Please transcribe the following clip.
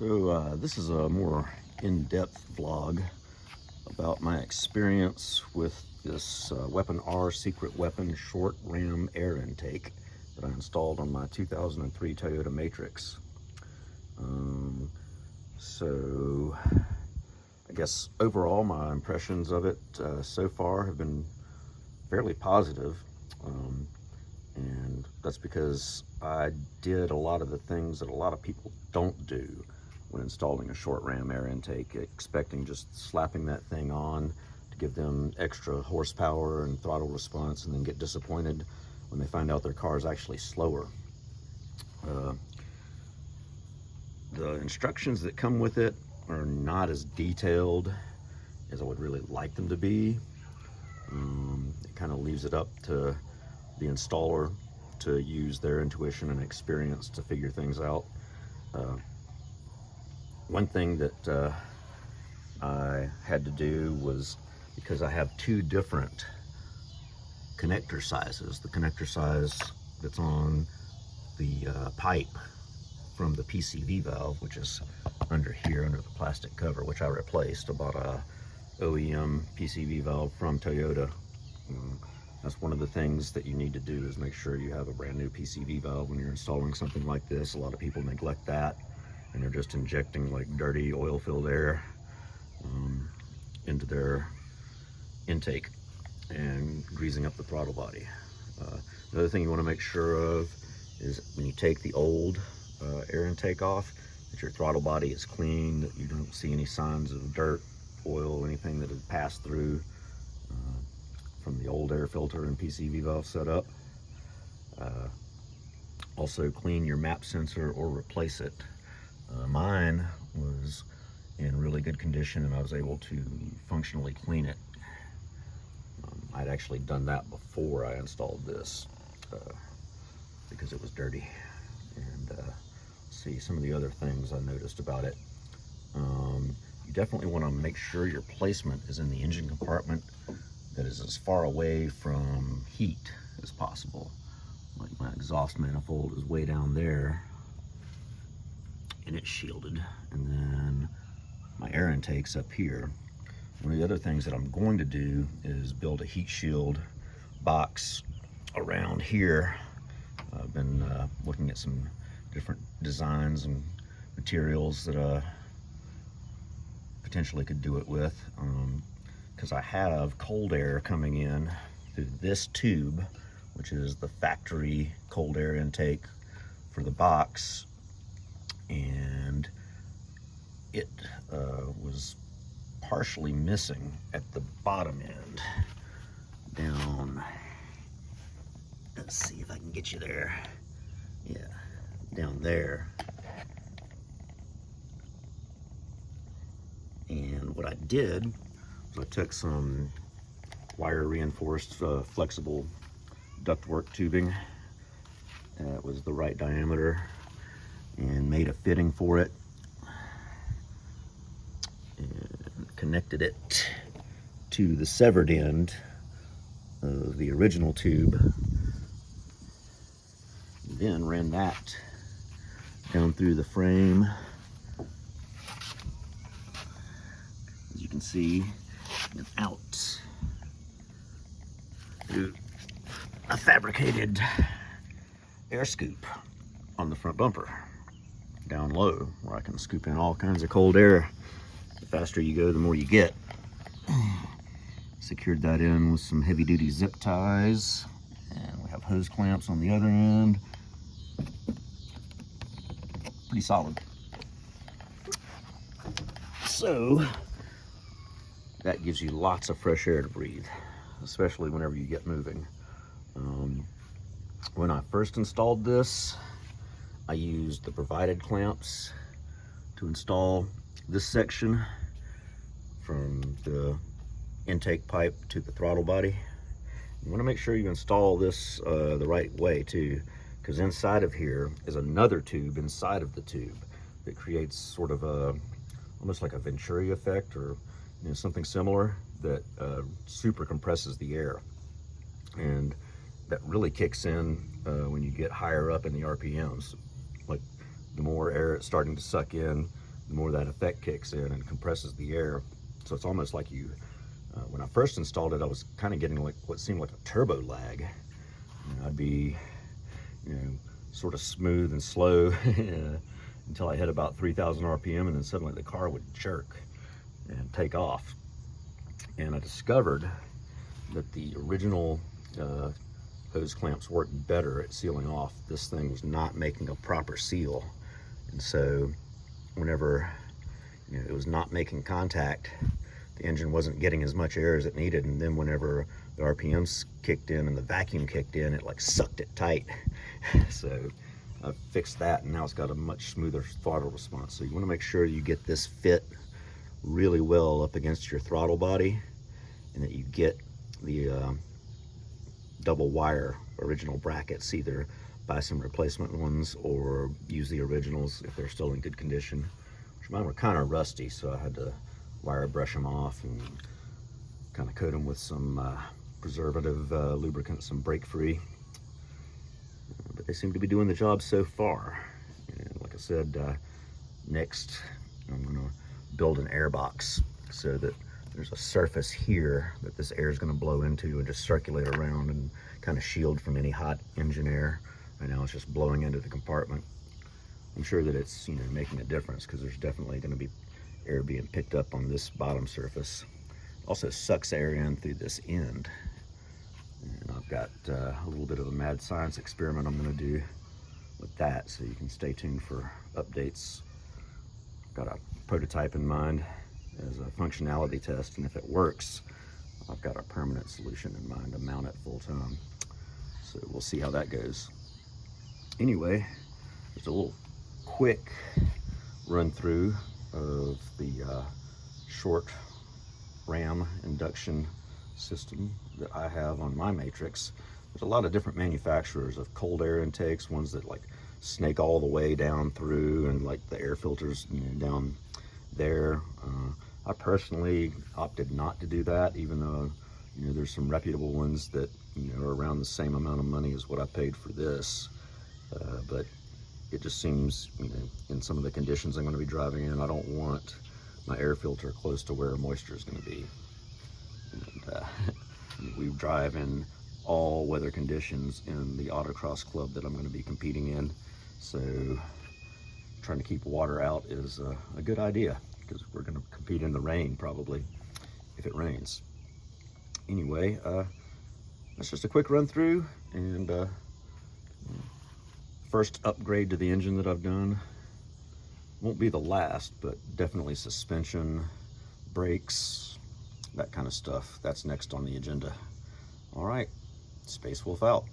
This is a more in-depth vlog about my experience with this Weapon R secret weapon short ram air intake that I installed on my 2003 Toyota Matrix. So I guess overall my impressions of it so far have been fairly positive. And that's because I did a lot of the things that a lot of people don't do when installing a short ram air intake, expecting just slapping that thing on to give them extra horsepower and throttle response, and then get disappointed when they find out their car is actually slower. The instructions that come with it are not as detailed as I would really like them to be. It kind of leaves it up to the installer to use their intuition and experience to figure things out. One thing that I had to do was, because I have two different connector sizes, the connector size that's on the pipe from the PCV valve, which is under here under the plastic cover, which I replaced. I bought a OEM PCV valve from Toyota. That's one of the things that you need to do, is make sure you have a brand new PCV valve when you're installing something like this. A lot of people neglect that, and they're just injecting like dirty oil-filled air into their intake and greasing up the throttle body. Another thing you want to make sure of is when you take the old air intake off, that your throttle body is clean, that you don't see any signs of dirt, oil, anything that has passed through from the old air filter and PCV valve setup. Also clean your map sensor or replace it. Mine was in really good condition and I was able to functionally clean it. I'd actually done that before I installed this because it was dirty. And see some of the other things I noticed about it. You definitely want to make sure your placement is in the engine compartment that is as far away from heat as possible. Like my exhaust manifold is way down there and it's shielded, and then my air intake's up here. One of the other things that I'm going to do is build a heat shield box around here. I've been looking at some different designs and materials that potentially could do it with, because I have cold air coming in through this tube, which is the factory cold air intake for the box, and it was partially missing at the bottom end down. Let's see if I can get you there. Yeah, down there. And what I did was I took some wire reinforced flexible ductwork tubing that was the right diameter and made a fitting for it and connected it to the severed end of the original tube. Then ran that down through the frame, as you can see, and out through a fabricated air scoop on the front bumper, down low, where I can scoop in all kinds of cold air. The faster you go, the more you get. Secured that in with some heavy duty zip ties, and we have hose clamps on the other end. Pretty solid. So that gives you lots of fresh air to breathe, especially whenever you get moving. When I first installed this, I used the provided clamps to install this section from the intake pipe to the throttle body. You want to make sure you install this the right way too, because inside of here is another tube inside of the tube that creates sort of a almost like a Venturi effect, or something similar, that super compresses the air, and that really kicks in when you get higher up in the RPMs. Like the more air it's starting to suck in, the more that effect kicks in and compresses the air. So it's almost like you, when I first installed it, I was kind of getting like what seemed like a turbo lag. I'd be, sort of smooth and slow until I hit about 3,000 RPM, and then suddenly the car would jerk and take off. And I discovered that the original hose clamps worked better at sealing off. This thing was not making a proper seal, and so whenever it was not making contact, the engine wasn't getting as much air as it needed. And then whenever the RPMs kicked in and the vacuum kicked in, it like sucked it tight. So I fixed that, and now it's got a much smoother throttle response. So you want to make sure you get this fit really well up against your throttle body, and that you get the double wire original brackets. Either buy some replacement ones or use the originals if they're still in good condition, which mine were kind of rusty, so I had to wire brush them off and kind of coat them with some preservative lubricant, some brake free. But they seem to be doing the job so far. And like I said, next I'm going to build an air box so that there's a surface here that this air is going to blow into and just circulate around and kind of shield from any hot engine air. Right now it's just blowing into the compartment. I'm sure that it's making a difference, because there's definitely going to be air being picked up on this bottom surface. It also sucks air in through this end. And I've got a little bit of a mad science experiment I'm going to do with that, so you can stay tuned for updates. I've got a prototype in mind as a functionality test, and if it works, I've got a permanent solution in mind to mount it full time. So we'll see how that goes. Anyway, just a little quick run through of the short ram induction system that I have on my Matrix. There's a lot of different manufacturers of cold air intakes, ones that like snake all the way down through, and like the air filters down there. I personally opted not to do that, even though there's some reputable ones that are around the same amount of money as what I paid for this. But it just seems, in some of the conditions I'm going to be driving in, I don't want my air filter close to where moisture is going to be. And we drive in all weather conditions in the autocross club that I'm going to be competing in, so trying to keep water out is a good idea, because we're going to compete in the rain probably if it rains. Anyway, that's just a quick run through, and first upgrade to the engine that I've done. Won't be the last, but definitely suspension, brakes, that kind of stuff. That's next on the agenda. All right, Space Wolf out.